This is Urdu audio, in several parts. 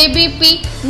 ABP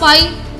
5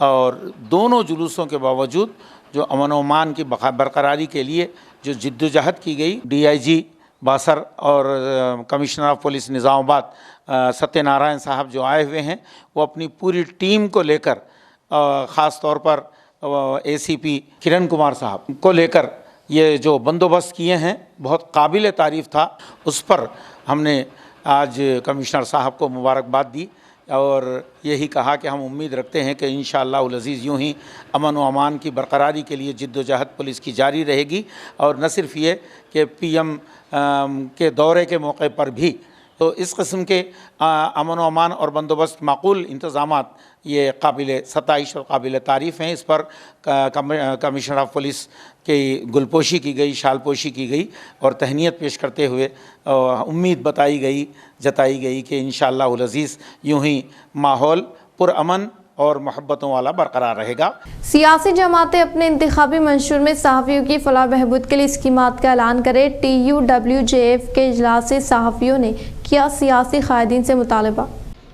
اور دونوں جلوسوں کے باوجود جو امن و امان کی برقراری کے لیے جو جدوجہد کی گئی، ڈی آئی جی باسر اور کمشنر آف پولیس نظام آباد ستیہ نارائن صاحب جو آئے ہوئے ہیں، وہ اپنی پوری ٹیم کو لے کر، خاص طور پر اے سی پی کرن کمار صاحب کو لے کر یہ جو بندوبست کیے ہیں بہت قابل تعریف تھا۔ اس پر ہم نے آج کمشنر صاحب کو مبارکباد دی اور یہی کہا کہ ہم امید رکھتے ہیں کہ انشاءاللہ العزیز یوں ہی امن و امان کی برقراری کے لیے جد و جہد پولیس کی جاری رہے گی، اور نہ صرف یہ کہ پی ایم کے دورے کے موقع پر بھی تو اس قسم کے امن و امان اور بندوبست معقول انتظامات یہ قابل ستائش اور قابل تعریف ہیں۔ اس پر کمشنر آف پولیس کی گلپوشی کی گئی، شال پوشی کی گئی اور تہنیت پیش کرتے ہوئے امید جتائی گئی کہ انشاءاللہ العزیز یوں ہی ماحول پرامن اور محبتوں والا برقرار رہے گا۔ سیاسی جماعتیں اپنے انتخابی منشور میں صحافیوں کی فلاح بہبود کے لیے اسکیمات کا اعلان کرے۔ TUWJF کے اجلاس سے صحافیوں نے کیا سیاسی قائدین سے مطالبہ۔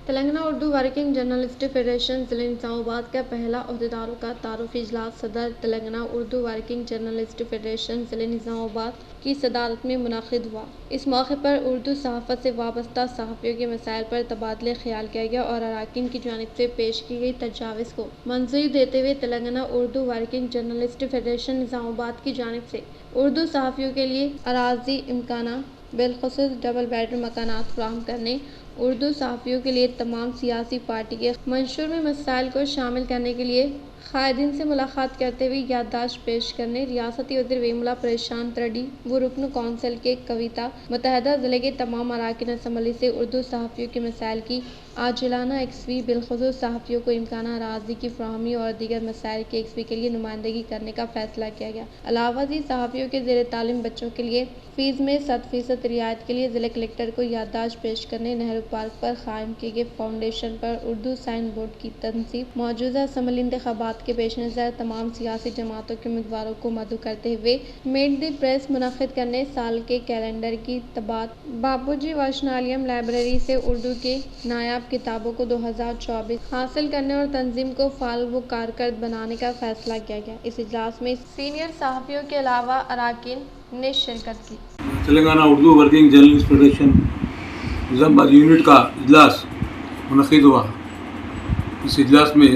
Telangana Urdu working journalist federation ضلع نظام آباد کا پہلا عہدیداروں کا تعارفی اجلاس صدر Telangana Urdu working journalist federation ضلع نظام آباد کی صدارت میں منعقد ہوا۔ اس موقع پر اردو صحافت سے وابستہ صحافیوں کے مسائل پر تبادلہ خیال کیا گیا اور اراکین کی جانب سے پیش کی گئی تجاویز کو منظوری دیتے ہوئے Telangana Urdu working journalist federation نظام آباد کی جانب سے اردو صحافیوں کے لیے اراضی امکانات، بالخصوص ڈبل بیڈروم مکانات فراہم کرنے، اردو صحافیوں کے لیے تمام سیاسی پارٹی کے منشور میں مسائل کو شامل کرنے کے لیے قائدین سے ملاقات کرتے ہوئے یادداشت پیش کرنے، ریاستی وزیر ویملا پرشانت ریڈی و رکن کونسل کے کویتا متحدہ ضلع کے تمام اراکین اسمبلی سے اردو صحافیوں کے مسائل کی عاجلانہ یکسوئی، بالخصوص صحافیوں کو امکانہ اراضی کی فراہمی اور دیگر مسائل کی یکسوئی کے لیے نمائندگی کرنے کا فیصلہ کیا گیا۔ علاوہ ازیں صحافیوں کے زیر تعلیم بچوں کے لیے فیس میں 100% رعایت کے لیے ضلع کلکٹر کو یادداشت پیش کرنے، نہرو پارک پر قائم کیے گئے فاؤنڈیشن پر اردو سائن بورڈ کی تنصیب، موجودہ اسمبلی انتخابات کے پیش نظر تمام سیاسی جماعتوں کے امیدواروں کو مدعو کرتے ہوئے میٹ دی پریس منعقد کرنے، سال کے کیلنڈر کی تبادلہ، باپو جی وچنالیم لائبریری سے اردو کے نایاب کتابوں کو 2024 حاصل کرنے اور تنظیم کو فعال و کارکرد بنانے کا فیصلہ کیا گیا۔ اس اجلاس میں سینئر صحافیوں کے علاوہ اراکین نے شرکت کی۔ Telangana Urdu working journalist federation نظام آباد یونٹ کا اجلاس منعقد ہوا۔ اس اجلاس میں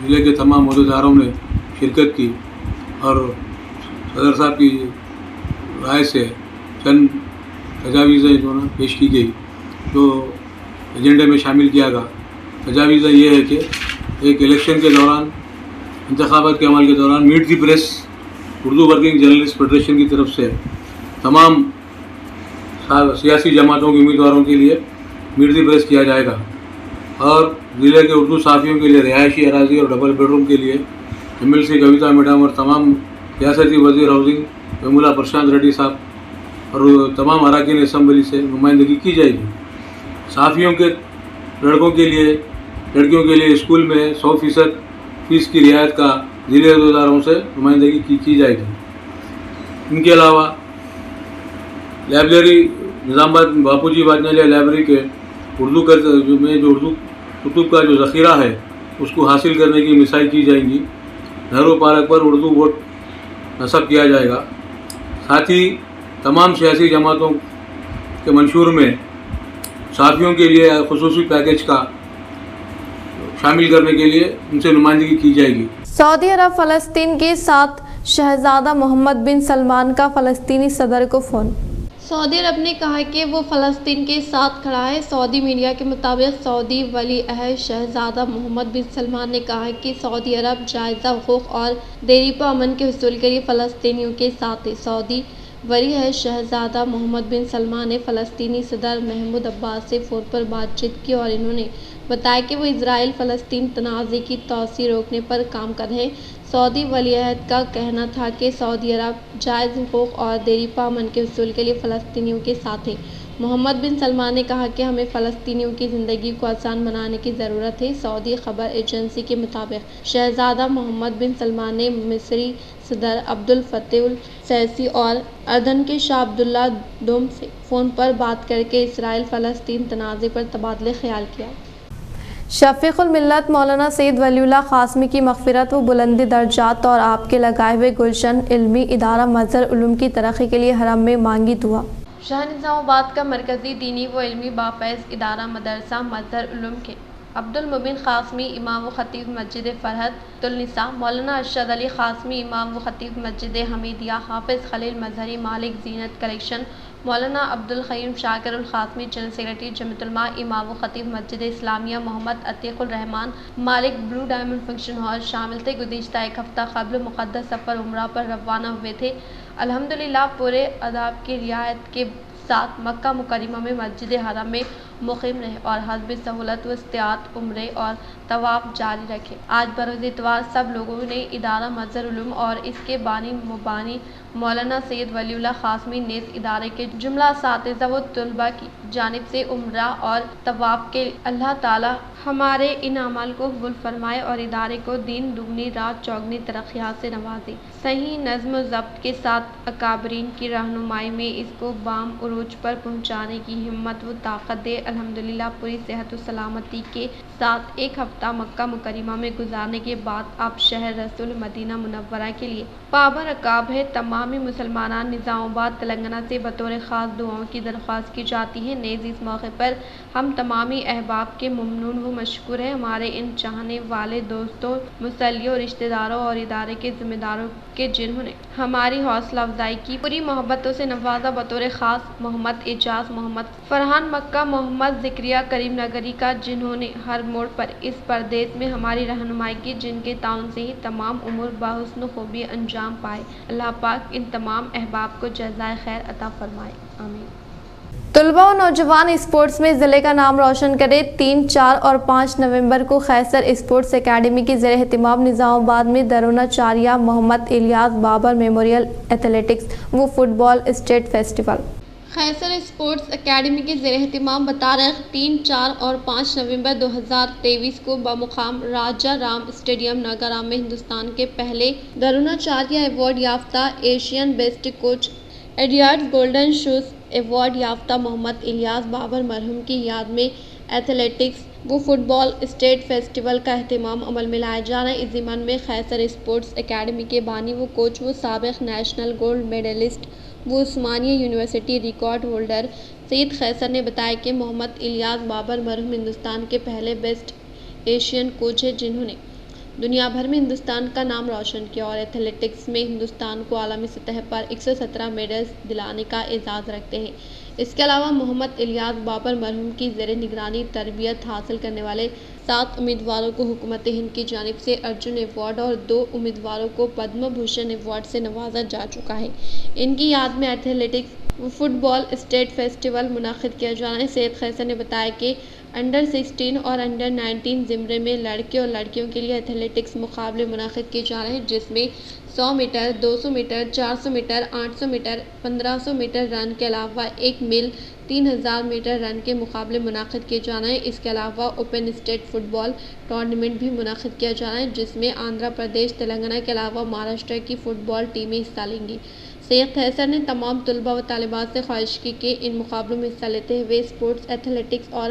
ضلع کے تمام عہدیداروں نے شرکت کی اور صدر صاحب کی رائے سے چند تجاویزیں جو نا پیش کی گئی، جو ایجنڈے میں شامل کیا گیا۔ تجاویزیں یہ ہے کہ ایک الیکشن کے دوران، انتخابات کے عمل کے دوران meet the press Urdu working journalist federation کی طرف سے تمام سیاسی جماعتوں کے امیدواروں کے لیے میٹ دی پریس کیا جائے گا، اور ضلع کے اردو صحافیوں کے لیے رہائشی اراضی اور ڈبل بیڈ روم کے لیے MLC کویتا میڈم اور تمام ریاستی وزیر ہاؤسنگ ویملا پرشانت ریڈی صاحب اور تمام اراکین اسمبلی سے نمائندگی کی جائے گی۔ صحافیوں کے لڑکیوں کے لیے اسکول میں 100% فیس کی رعایت کا ضلع عہدیداروں سے نمائندگی کی جائے گی۔ ان کے علاوہ لائبریری نظام آباد باپو جی واجنالیہ لائبریری کے اردو کتب کا جو ذخیرہ ہے اس کو حاصل کرنے کی مساعی کی جائیں گی۔ نہرو پارک پر اردو بورڈ نصب کیا جائے گا۔ ساتھ ہی تمام سیاسی جماعتوں کے منشور میں صحافیوں کے لیے خصوصی پیکیج کا شامل کرنے کے لیے ان سے نمائندگی کی جائے گی۔ سعودی عرب فلسطین کے ساتھ شہزادہ محمد بن سلمان کا فلسطینی صدر کو فون۔ سعودی عرب نے کہا کہ وہ فلسطین کے ساتھ کھڑا ہے۔ سعودی میڈیا کے مطابق سعودی ولی عہد شہزادہ محمد بن سلمان نے کہا کہ سعودی عرب جائزہ حقوق اور دیرپا امن کے حصول کے لیے فلسطینیوں کے ساتھ ہے۔ سعودی ولی عہد شہزادہ محمد بن سلمان نے فلسطینی صدر محمود عباس سے فون پر بات چیت کی اور انہوں نے بتایا کہ وہ اسرائیل فلسطین تنازع کی توسیع روکنے پر کام کر رہے ہیں۔ سعودی ولی عہد کا کہنا تھا کہ سعودی عرب جائز حقوق اور دیرپا امن کے حصول کے لیے فلسطینیوں کے ساتھ ہے۔ محمد بن سلمان نے کہا کہ ہمیں فلسطینیوں کی زندگی کو آسان بنانے کی ضرورت ہے۔ سعودی خبر ایجنسی کے مطابق شہزادہ محمد بن سلمان نے مصری صدر عبدالفتاح السیسی اور اردن کے شاہ عبداللہ دوم سے فون پر بات کر کے اسرائیل فلسطین تنازع پر تبادلہ خیال کیا۔ شفیق الملت مولانا سید ولی اللہ قاسمی کی مغفرت و بلند درجات اور آپ کے لگائے ہوئے گلشن علمی ادارہ مظہر علوم کی ترقی کے لیے حرم میں مانگی دعا۔ شہر نظام آباد کا مرکزی دینی و علمی بافیض ادارہ مدرسہ مظہر علوم کے عبد المبین قاسمی امام و خطیب مسجد فرحت النساء، مولانا ارشد علی قاسمی امام و خطیب مسجد حمیدیہ، حافظ خلیل مظہری مالک زینت کلیکشن، مولانا عبد القیوم شاکر القاسمی جنرل سیکرٹری جمیعۃ العلماء امام و خطیب مسجد اسلامیہ، محمد عتیق الرحمان مالک بلو ڈائمنڈ فنکشن ہال شامل تھے۔ گزشتہ ایک ہفتہ قبل مقدس سفر عمرہ پر روانہ ہوئے تھے۔ الحمدللہ پورے آداب کی رعایت کے ساتھ مکہ مکرمہ میں مسجد حرم میں مقیم رہے اور حسب سہولت و استطاعت عمرے اور طواف جاری رکھے۔ آج بروز اتوار سب لوگوں نے ادارہ مظہر علوم اور اس کے بانی مبانی مولانا سید ولی اللہ قاسمی نیز ادارے کے جملہ اساتذہ و طلباء کی جانب سے عمرہ اور طواف کے اللہ تعالی ہمارے ان اعمال کو قبول فرمائے اور ادارے کو دین دگنی رات چوگنی ترقیات سے نوازے۔ صحیح نظم و ضبط کے ساتھ اکابرین کی رہنمائی میں اس کو بام عروج پر پہنچانے کی ہمت و طاقت دے۔ الحمدللہ پوری صحت و سلامتی کے ساتھ ایک ہفتہ مکہ مکرمہ میں گزارنے کے بعد اب شہر رسول مدینہ منورہ کے لیے پابرکاب ہے۔ تمامی مسلمانان نظام آباد تلنگانہ سے بطور خاص دعاؤں کی درخواست کی جاتی ہے۔ نیز اس موقع پر ہم تمامی احباب کے ممنون و مشکور ہیں۔ ہمارے ان چاہنے والے دوستوں، مسلیوں، رشتہ داروں اور ادارے کے ذمہ داروں کے جنہوں نے ہماری حوصلہ افزائی کی، پوری محبتوں سے نوازا، بطور خاص محمد اعجاز، محمد فرحان مکہ، محمد زکریہ کریم نگری کا، جنہوں نے ہر موڑ پر اس پردیس میں ہماری رہنمائی کی، جن کے تعاون سے ہی تمام امور بحسن خوبی انجام پائے۔ اللہ پاک ان تمام احباب کو جزائے خیر عطا فرمائے، آمین۔ طلباء و نوجوان اسپورٹس میں ضلع کا نام روشن کرے۔ 3، 4 اور 5 نومبر کو خیسر اسپورٹس اکیڈمی کی زیر اہتمام نظام آباد میں دروناچاریہ محمد الیاس بابر میموریل ایتھلیٹکس و فٹ بال اسٹیٹ فیسٹیول۔ خیسر اسپورٹس اکیڈمی کے زیر اہتمام بتاریخ 3، 4 اور 5 نومبر 2023 کو بمقام راجہ رام اسٹیڈیم ناگارام میں ہندوستان کے پہلے دروناچاریہ ایوارڈ یافتہ Asian best coach award golden shoes award یافتہ محمد الیاس بابر مرحوم کی یاد میں ایتھلیٹکس و فٹ بال اسٹیٹ فیسٹیول کا اہتمام عمل میں لایا جا رہا ہے۔ اس ضمن میں خیسر اسپورٹس اکیڈمی کے بانی و کوچ و سابق نیشنل گولڈ میڈلسٹ و عثمانیہ یونیورسٹی ریکارڈ ہولڈر سید خیسر نے بتایا کہ محمد الیاس بابر مرحوم ہندوستان کے پہلے بیسٹ ایشین کوچ ہیں، جنہوں نے دنیا بھر میں ہندوستان کا نام روشن کیا اور ایتھلیٹکس میں ہندوستان کو عالمی سطح پر 117 میڈلز دلانے کا اعزاز رکھتے ہیں۔ اس کے علاوہ محمد الیاس بابر مرحوم کی زیر نگرانی تربیت حاصل کرنے والے 7 امیدواروں کو حکومت ہند کی جانب سے ارجن ایوارڈ اور 2 امیدواروں کو پدم بھوشن ایوارڈ سے نوازا جا چکا ہے۔ ان کی یاد میں ایتھلیٹکس و فٹ بال اسٹیٹ فیسٹیول منعقد کیا جا رہا ہے۔ سید خیسر نے بتایا کہ انڈر 16 اور انڈر 19 زمرے میں لڑکے اور لڑکیوں کے لیے ایتھلیٹکس مقابلے منعقد کیے جا رہے ہیں، جس میں 100 meter, 200 meter, 400 meter, 800 meter, 1500 meter run کے علاوہ 1 میل 3000 میٹر رن کے مقابلے منعقد کیے جا رہے ہیں۔ اس کے علاوہ اوپن اسٹیٹ فٹ بال ٹورنامنٹ بھی منعقد کیا جا رہا ہے، جس میں آندھرا پردیش، تلنگانہ کے علاوہ مہاراشٹر کی فٹ بال ٹیمیں حصہ لیں گی۔ سید خیسر نے تمام طلباء و طالبات سے خواہش کی کہ ان مقابلوں میں حصہ لیتے ہوئے اسپورٹس، ایتھلیٹکس اور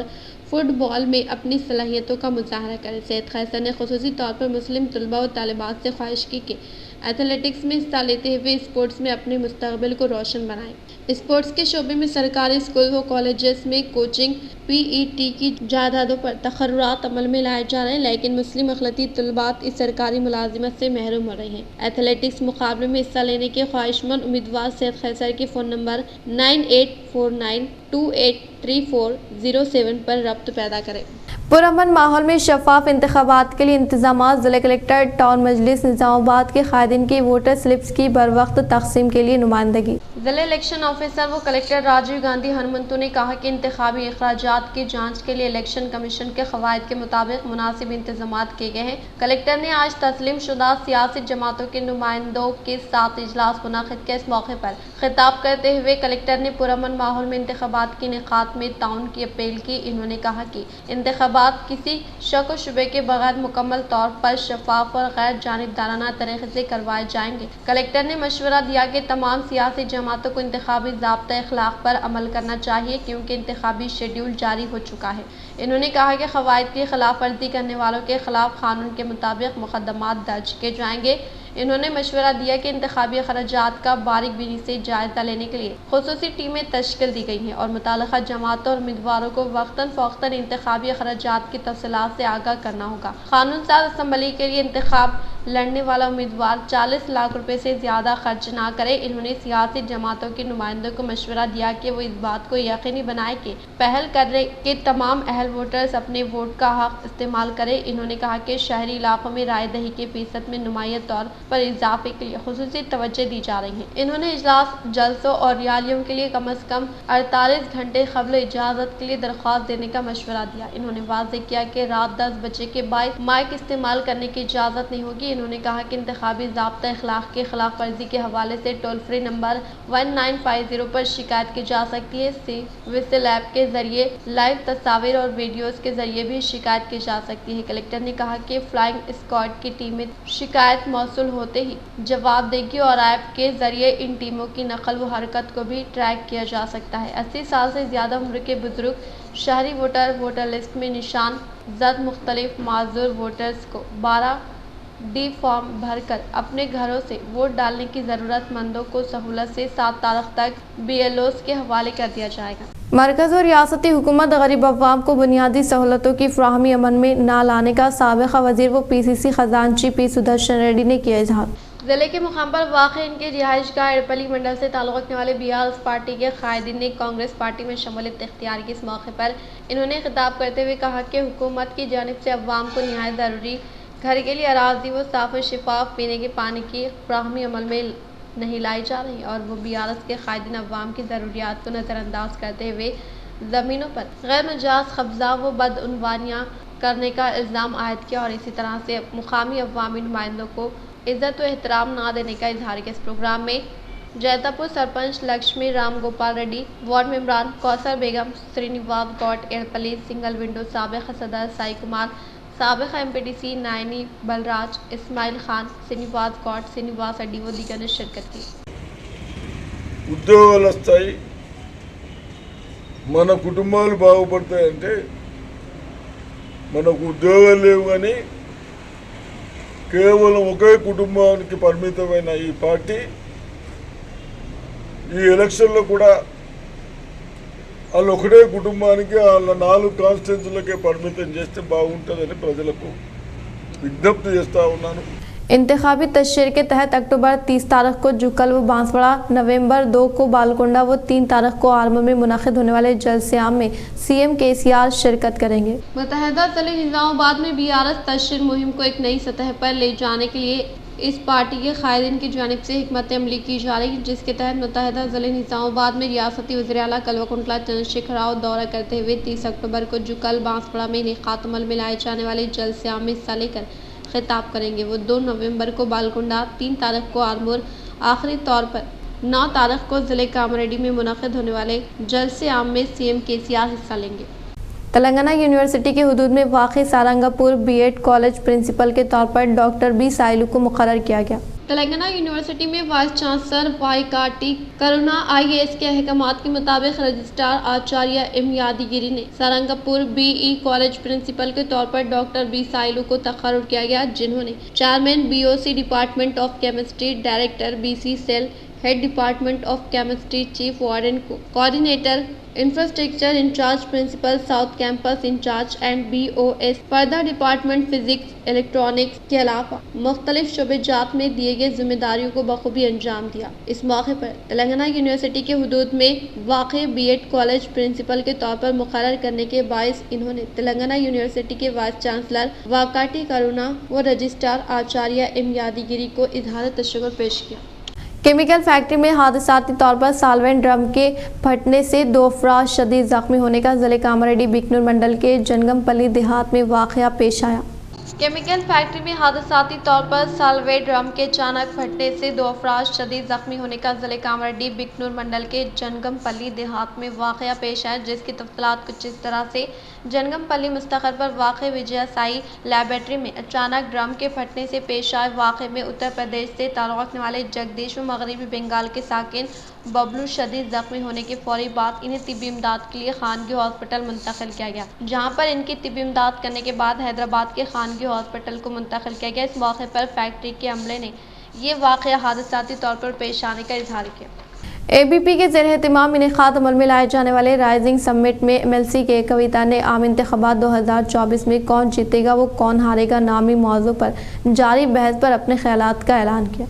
فٹ بال میں اپنی صلاحیتوں کا مظاہرہ کریں۔ سید خیسر نے خصوصی طور پر مسلم طلباء و طالبات سے خواہش کی کہ ایتھلیٹکس میں حصہ لیتے ہوئے اسپورٹس میں اپنے مستقبل کو روشن بنائیں۔ اسپورٹس کے شعبے میں سرکاری اسکول و کالجز میں کوچنگ، پی ای ٹی کی جائیدادوں پر تقررات عمل میں لائے جا رہے ہیں، لیکن مسلم اقلیتی طلبات اس سرکاری ملازمت سے محروم ہو رہے ہیں۔ ایتھلیٹکس مقابلے میں حصہ لینے کے خواہشمند امیدوار سید خیسر کے فون نمبر 9849283407 پر رابطہ پیدا کریں۔ پرامن ماحول میں شفاف انتخابات کے لیے انتظامات۔ ضلع کلکٹر ٹاؤن مجلس نظام آباد کے قائدین کی ووٹر سلپس کی بروقت تقسیم کے لیے نمائندگی۔ ضلع الیکشن آفیسر و کلکٹر راجیو گاندھی ہنمنتو نے کہا کہ انتخابی اخراجات کی جانچ کے لیے الیکشن کمیشن کے قواعد کے مطابق مناسب انتظامات کیے گئے ہیں۔ کلکٹر نے آج تسلیم شدہ سیاسی جماعتوں کے نمائندوں کے ساتھ اجلاس منعقد کیا۔ اس موقع پر خطاب کرتے ہوئے کلکٹر نے پرامن ماحول میں انتخابات کے انعقاد میں تعاون کی اپیل کی۔ انہوں نے کہا کہ انتخابات کسی شک و شبے کے بغیر مکمل طور پر شفاف اور غیر جانبدارانہ طریقے سے کروائے جائیں گے۔ کلکٹر نے مشورہ دیا کہ تمام سیاسی جماعتوں کو انتخابی ضابطۂ اخلاق پر عمل کرنا چاہیے، کیونکہ انتخابی شیڈول جاری ہو چکا ہے۔ انہوں نے کہا کہ قواعد کی خلاف ورزی کرنے والوں کے خلاف قانون کے مطابق مقدمات درج کیے جائیں گے۔ انہوں نے مشورہ دیا کہ انتخابی اخراجات کا باریک بینی سے جائزہ لینے کے لیے خصوصی ٹیمیں تشکیل دی گئی ہیں اور متعلقہ جماعتوں اور امیدواروں کو وقتاً فوقتاً انتخابی اخراجات کی تفصیلات سے آگاہ کرنا ہوگا۔ قانون ساز اسمبلی کے لیے انتخاب لڑنے والا امیدوار 40 لاکھ روپے سے زیادہ خرچ نہ کرے۔ انہوں نے سیاسی جماعتوں کے نمائندوں کو مشورہ دیا کہ وہ اس بات کو یقینی بنائیں کہ پہل کرنے کے تمام اہل ووٹرز اپنے ووٹ کا حق استعمال کریں۔ انہوں نے کہا کہ شہری علاقوں میں رائے دہی کے فیصد میں نمایاں طور پر اضافے کے لیے خصوصی توجہ دی جا رہی ہے۔ انہوں نے اجلاس، جلسوں اور ریالیوں کے لیے کم از کم 48 گھنٹے قبل اجازت کے لیے درخواست دینے کا مشورہ دیا۔ انہوں نے واضح کیا کہ رات 10 بجے کے بعد مائک استعمال کرنے کی اجازت نہیں ہوگی۔ انہوں نے کہا کہ انتخابی ضابطہ اخلاق کی خلاف ورزی کے حوالے سے ٹول فری نمبر 1950 پر شکایت کی جا سکتی ہے۔ سی وزل ایپ کے ذریعے لائیو تصاویر اور ویڈیوز کے ذریعے بھی شکایت کی جا سکتی ہے۔ کلکٹر نے کہا کہ فلائنگ اسکواڈ کی ٹیمیں شکایت موصول ہوتے ہی جواب دے گی اور ایپ کے ذریعے ان ٹیموں کی نقل و حرکت کو بھی ٹریک کیا جا سکتا ہے۔ 80 سال سے زیادہ عمر کے بزرگ، شہری ووٹر، ووٹر لسٹ میں نشان زد مختلف معذور ووٹرز کو 12D فارم بھر کر اپنے گھروں سے ووٹ ڈالنے کی ضرورت مندوں کو سہولت سے 7 تاریخ تک BLOs کے حوالے کر دیا جائے گا۔ مرکز اور ریاستی حکومت غریب عوام کو بنیادی سہولتوں کی فراہمی عمل میں نہ لانے کا سابق وزیر و PCC خزانچی P سدرشن ریڈی نے کیا اظہار۔ ضلع کے مقام پر واقع ان کی رہائش گاہ ایرپلی منڈل سے تعلق رکھنے والے BRS پارٹی کے قائدین نے کانگریس پارٹی میں شمولیت اختیار کی۔ اس موقع پر انہوں نے خطاب کرتے ہوئے کہا کہ حکومت کی جانب سے عوام کو نہایت ضروری گھر کے لیے اراضی و صاف و شفاف پینے کے پانی کی فراہمی عمل میں نہیں لائی جا رہی اور وہ BRS کے قائدین عوام کی ضروریات کو نظر انداز کرتے ہوئے زمینوں پر غیر مجاز قبضہ و بدعنوانیاں کرنے کا الزام عائد کیا اور اسی طرح سے مقامی عوامی نمائندوں کو عزت و احترام نہ دینے کا اظہار کیا۔ اس پروگرام میں جیتا پور سرپنچ لکشمی رام گوپال ریڈی، وارڈ ممبران کوثر بیگم، سرینیواس گوڈ، ایرپلی سنگل ونڈو سابق صدر سائی کمار، سابق MPTC نائنی Balraj, Ismail Khan, Srinivas good, Srinivas ready و دیگر نے شرکت کی۔ ఉద్యోగాలు వస్తాయి, మన కుటుంబాలు బాగుపడతాయంటే మనకు ఉద్యోగాలు లేవు కానీ కేవలం ఒకే కుటుంబానికి పరిమితమైన ఈ పార్టీ ఈ ఎలక్షన్లో కూడా వాళ్ళు ఒకటే కుటుంబానికి వాళ్ళ 4 కాన్స్టిట్యున్సీలకే పరిమితం చేస్తే బాగుంటుందని ప్రజలకు విజ్ఞప్తి చేస్తూ ఉన్నాను। انتخابی تشہیر کے تحت اکتوبر 30 تاریخ کو جکل و بانسواڑہ، نومبر 2 کو بالکنڈہ و 3 تاریخ کو آرمور میں منعقد ہونے والے جلسے عام میں CM KCR شرکت کریں گے۔ متحدہ ضلع نظام آباد میں BRS تشہیر مہم کو ایک نئی سطح پر لے جانے کے لیے اس پارٹی کے قائدین کی جانب سے حکمت عملی کی جا رہی ہے، جس کے تحت متحدہ ضلع نظام آباد میں ریاستی وزیر اعلیٰ کلوکنٹلا چندرشیکھر راؤ دورہ کرتے ہوئے 30 اکتوبر کو جکل بانسواڑہ میں انعقاد عمل میں لائے جانے والے جلسے عام میں حصہ لے کر خطاب کریں گے۔ وہ 2 نومبر کو بالکنڈہ، 3 تاریخ کو آرمور، آخری طور پر 9 تاریخ کو ضلع کامریڈی میں منعقد ہونے والے جلسے عام میں CM KCR حصہ لیں گے۔ تلنگانہ یونیورسٹی کے حدود میں واقع سارنگاپور B.Ed کالج پرنسپل کے طور پر ڈاکٹر B سائلو کو مقرر کیا گیا۔ تلنگانہ یونیورسٹی میں وائس چانسلر وائیکاٹی کرونا IAS کے احکامات کے مطابق رجسٹرار آچاریہ M یادگیری نے سارنگاپور BE کالج پرنسپل کے طور پر ڈاکٹر B سائلو کو تقرر کیا گیا، جنہوں نے chairman BOC department of chemistry, director BC cell, head department of chemistry, chief warden کو coordinator, infrastructure incharge principal south campus incharge and BOS further department physics electronics کے علاوہ مختلف شعبے جات میں دیے گئے ذمہ داریوں کو بخوبی انجام دیا۔ اس موقع پر تلنگانہ یونیورسٹی کے حدود میں واقع B.Ed کالج پرنسپل کے طور پر مقرر کرنے کے باعث انہوں نے تلنگانہ یونیورسٹی کے وائس چانسلر وائیکاٹی کرونا و رجسٹرار آچاریہ M یادگیری کو اظہار تشکر پیش کیا۔ کیمیکل فیکٹری میں حادثاتی طور پر سالوینٹ ڈرم کے پھٹنے سے 2 افراد شدید زخمی ہونے کا ضلع کامریڈی بکنور منڈل کے جنگم پلی دیہات میں واقعہ پیش آیا۔ کیمیکل فیکٹری میں حادثاتی طور پر سالویٹ ڈرم کے اچانک پھٹنے سے 2 افراد شدید زخمی ہونے کا ضلع کامریڈی بکنور منڈل کے جنگم پلی دیہات میں واقعہ پیش آیا، جس کی تفصیلات کچھ اس طرح سے جنگم پلی مستقر پر واقع وجے سائی لیبارٹری میں اچانک ڈرم کے پھٹنے سے پیش آئے واقعے میں اتر پردیش سے تعلق رکھنے والے جگدیش و مغربی بنگال کے ساکن ببلو شدید زخمی ہونے کے فوری بعد انہیں طبی امداد کے لیے خانگی ہاسپٹل منتقل کیا گیا، جہاں پر ان کی طبی امداد کرنے کے بعد حیدرآباد کے خانگی ہاسپٹل کو منتقل کیا گیا۔ اس موقع پر فیکٹری کے عملے نے یہ واقعہ حادثاتی طور پر پیش آنے کا اظہار کیا۔ اے بی پی کے زیر اہتمام انعقاد عمل میں لائے جانے والے رائزنگ سمٹ میں ایم ایل سی کے کویتا نے عام انتخابات 2024 میں کون جیتے گا وہ کون ہارے گا نامی موضوع پر جاری بحث پر اپنے خیالات کا اعلان کیا۔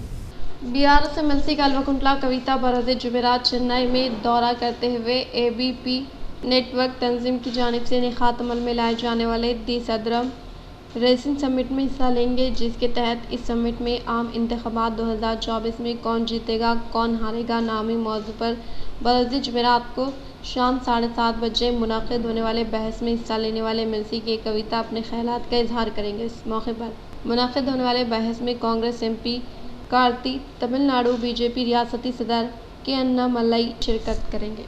BRS ایم ایل سی کلوکنٹلا کویتا بروز جمعرات چنئی میں دورہ کرتے ہوئے اے بی پی نیٹ ورک تنظیم کی جانب سے انعقاد عمل میں لائے جانے والے دی صدرم ریسنگ سمٹ میں حصہ لیں گے، جس کے تحت اس سمٹ میں عام انتخابات 2024 میں کون جیتے گا کون ہارے گا نامی موضوع پر بروز جمعرات کو شام 7:30 بجے منعقد ہونے والے بحث میں حصہ لینے والے ایم ایل سی کے کویتا اپنے خیالات کا اظہار کریں گے۔ اس موقع پر منعقد ہونے والے بحث میں Congress M P Karti, Tamil Nadu B J P ریاستی صدر کے انا ملائی شرکت کریں گے۔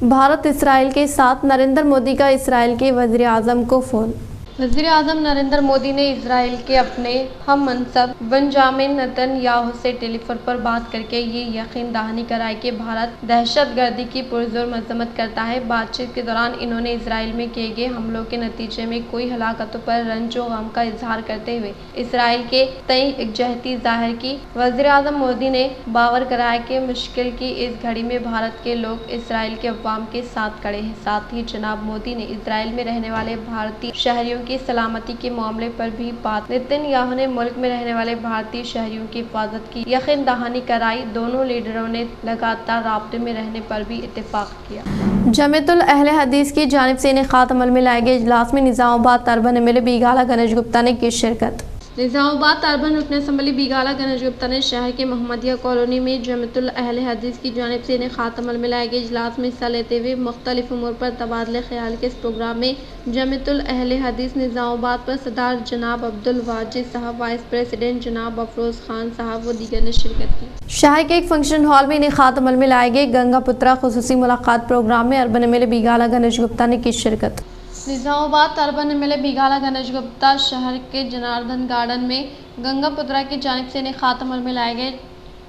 بھارت اسرائیل کے ساتھ نریندر مودی کا اسرائیل کے وزیر اعظم کو فون۔ وزیر اعظم نریندر مودی نے اسرائیل کے اپنے ہم منصب بنجامن نتن یاہو سے ٹیلی فون پر بات کر کے یہ یقین دہانی کرائی کہ بھارت دہشت گردی کی پرزور مذمت کرتا ہے۔ بات چیت کے دوران انہوں نے اسرائیل میں کیے گئے حملوں کے نتیجے میں کوئی ہلاکتوں پر رنج و غم کا اظہار کرتے ہوئے اسرائیل کے تئیں یکجہتی ظاہر کی۔ وزیر اعظم مودی نے باور کرایا کہ مشکل کی اس گھڑی میں بھارت کے لوگ اسرائیل کے عوام کے ساتھ کھڑے ہیں۔ ساتھ ہی جناب مودی نے اسرائیل میں رہنے والے بھارتی شہریوں کی سلامتی کے معاملے پر بھی بات۔ نتن یاہو نے ملک میں رہنے والے بھارتی شہریوں کی حفاظت کی یقین دہانی کرائی۔ دونوں لیڈروں نے لگاتار رابطے میں رہنے پر بھی اتفاق کیا۔ جمیعت اہل حدیث کی جانب سے انعقاد عمل میں لائے گئے اجلاس میں Nizamabad urban M L A Bigala Ganesh Gupta نے کی شرکت۔ نظام آباد اربن رکن اسمبلی بیگالہ گنیش گپتا نے شہر کے محمدیہ کالونی میں جمیعت اہل حدیث کی جانب سے انعقاد عمل میں لائے گئے اجلاس میں حصہ لیتے ہوئے مختلف امور پر تبادلہ خیال کے اس پروگرام میں جمیعت اہل حدیث نظام آباد پر صدر جناب عبدالواجد صاحب، وائس پریزیڈنٹ جناب افروز خان صاحب و دیگر نے شرکت کی۔ شہر کے ایک فنکشن ہال میں انعقاد عمل میں لائے گئے گنگا پترا خصوصی ملاقات پروگرام میں urban M L A Bigala Ganesh Gupta نے کی شرکت۔ Nizamabad urban M L A Bigala Ganesh Gupta شہر کے جناردھن گارڈن میں گنگا پترا کی جانب سے انعقاد عمل میں لائے گئے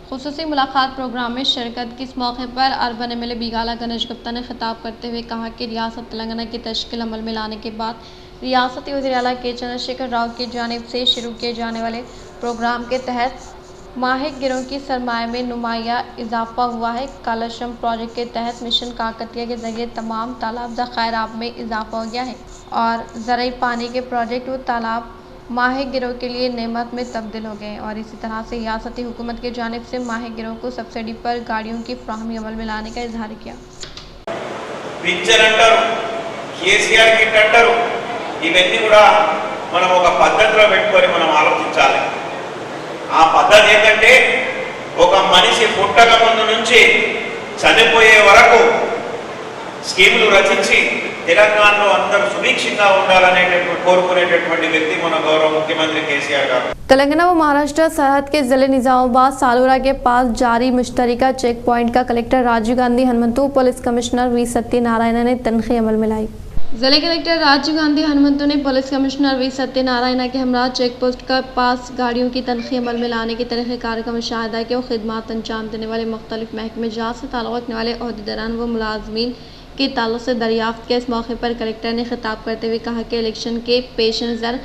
خصوصی ملاقات پروگرام میں شرکت کی۔ اس موقع پر urban M L A Bigala Ganesh Gupta نے خطاب کرتے ہوئے کہا کہ ریاست تلنگانہ کی تشکیل عمل میں لانے کے بعد ریاستی وزیر اعلیٰ کے چندر شیکھر راؤ کی جانب سے شروع کیے جانے والے پروگرام کے تحت ماہی گیروں کی سرمایہ میں نمایاں اضافہ ہوا ہے۔ کالشم پروجیکٹ کے تحت مشن کاکتیہ کے ذریعے تمام تالاب ذخائر آب میں اضافہ ہو گیا ہے اور زرعی پانی کے پروجیکٹ و تالاب ماہی گیروں کے لیے نعمت میں تبدیل ہو گئے ہیں اور اسی طرح سے ریاستی حکومت کی جانب سے ماہی گیروں کو سبسڈی پر گاڑیوں کی فراہمی عمل میں لانے کا اظہار کیا۔ పింఛన్ అంటారు, కేసీఆర్ కిట్ అంటారు, ఇవన్నీ కూడా మనం ఒక పద్ధతిలో పెట్టుకొని మనం ఆలోచించాలి। ఆ పద్ధతి ఏంటంటే ఒక మనిషి పుట్టక ముందు నుంచి చనిపోయే వరకు స్కీములు రచించి తెలంగాణలో అందరూ సుభిక్షంగా ఉండాలనేటటువంటి కోరుకునేటటువంటి వ్యక్తి మన గౌరవ ముఖ్యమంత్రి కేసీఆర్ గారు। تلنگانہ و مہاراشٹر سرحد کے ضلع نظام آباد سالورہ کے پاس جاری مشترکہ چیک پوائنٹ کا collector Rajiv Gandhi Hanmanthu police commissioner V Satyanarayana نے تنخواہ عمل میں لائی۔ ضلع کلکٹر راجیو گاندھی ہنمنتو نے پولیس کمشنر وی ستیہ نارائنا کے ہمراہ چیک پوسٹ کا پاس گاڑیوں کی تنخواہ عمل میں لانے کے طریقہ کار کا مشاہدہ کیا اور خدمات انجام دینے والے مختلف محکمے جات سے تعلق رکھنے والے عہدیداران و ملازمین کے تعلق سے دریافت کیا۔ اس موقع پر کلکٹر نے خطاب کرتے ہوئے کہا کہ الیکشن کے پیش نظر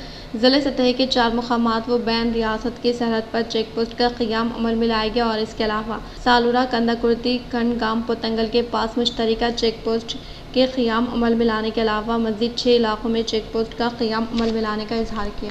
ضلع سطح کے 4 مقامات و بین ریاست کی سرحد پر چیک پوسٹ کا قیام عمل میں لایا گیا اور اس کے علاوہ سالورہ کنداکرتی کھنڈ گام پوتنگل کے پاس مشترکہ چیک پوسٹ کے قیام عمل میں لانے کے علاوہ مزید 6 علاقوں میں چیک پوسٹ کا قیام عمل میں لانے کا اظہار کیا۔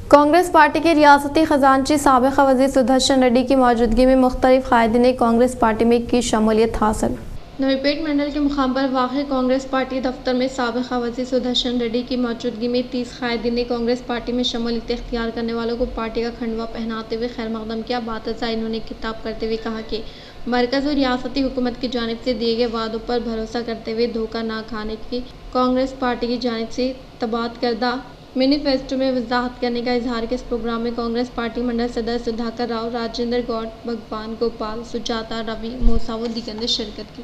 کانگریس پارٹی کے ریاستی خزانچی سابق وزیر سدرشن ریڈی کی موجودگی میں مختلف قائدین نے کانگریس پارٹی میں کی شمولیت حاصل۔ نوی پیٹ منڈل کے مقام پر واقع کانگریس پارٹی دفتر میں سابق وزیر سدرشن ریڈی کی موجودگی میں 30 قائدین نے کانگریس پارٹی میں شمولیت اختیار کرنے والوں کو پارٹی کا کھنڈوا پہناتے ہوئے خیر مقدم کیا۔ بات ازاں انہوں نے خطاب کرتے ہوئے کہا کہ مرکز اور ریاستی حکومت کی جانب سے دیے گئے وعدوں پر بھروسہ کرتے ہوئے دھوکہ نہ کھانے کی کانگریس پارٹی کی جانب سے تبادلہ کردہ مینیفیسٹو میں وضاحت کرنے کا اظہار کیا۔ اس پروگرام میں کانگریس پارٹی منڈل صدر سدھاکر راؤ، راجندر گوڈ، بھگوان گوپال، سجاتا، روی موسا و دیگر نے شرکت کی۔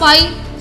5